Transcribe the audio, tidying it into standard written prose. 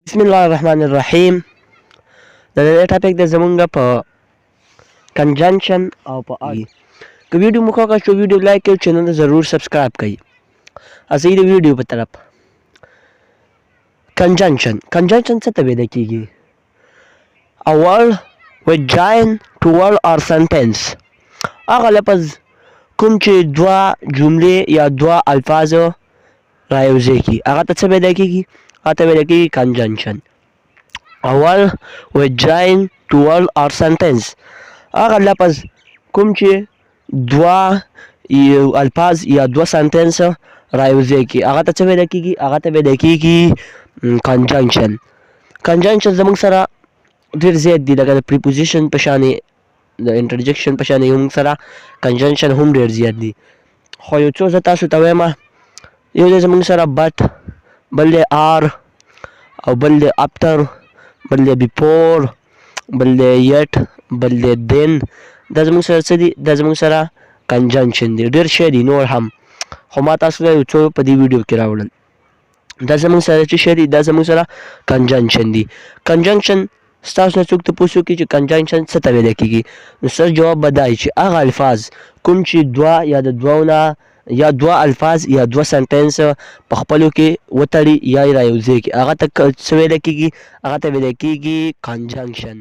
بسم الله الرحمن الرحیم. د نن ټاپک د زمونږ په کنجنکشن او په که ویډیو مو خوښه شو ویډیو لایک کړئ، چینل ته ضرور سبسکرایب کړئ. اسی د ویډیو په طرف کنجنکشن څه ته ویل کیږي؟ a word with join to word or sentence. هغه لفظ کوم چې دوه جملې یا دوه الفاظ رايوځي کی هغه ته څه ویل کیږي؟ هغه ته ویل کیږي کنجنکشن. a word with join to word or sentence. هغه لفظ کوم چې دوه الفاظ یا دوه سنټنس رايوځي کی هغه ته څه ویل کیږي؟ هغه ته ویل کیږي کنجنکشن. کنجنکشن زموږ سره ډیر زیات دي، لکه د پریپوزیشن په شانې د انټرجکشن په شانې هم سره کنجنکشن هم ډیر زیات دي. خو یو څو زه تاسو ته وایم، یو دی زموږ سره بټ، بل دی آر، او بل دی افتر، بل دی بیفور، بل دی یټ، بل دی دین. دا زموږ سره څه دي؟ دا زموږ سره کنجنکشن دي. ډیر شی دي نور هم، خو ما تاسو ته یو څو په دې ویډیو کې راوړل. دا زموږ سره چې شی دي دا زموږ سره کنجنکشن دي. کنجنکشن ستاسو نه څوک تپوس وکړي چې کنجنکشن څه ته ویل کیږي، نو ستاسو جواب به دا وي چې هغه الفاظ کوم چې دوه یا د دوو نه یا دوه الفاظ یا دوه سنټنس په خپلو کې وتړي یا یې رايوځي کړي هغه ته څه ویل کیږي؟ هغه ته ویل کیږي کنجنکشن.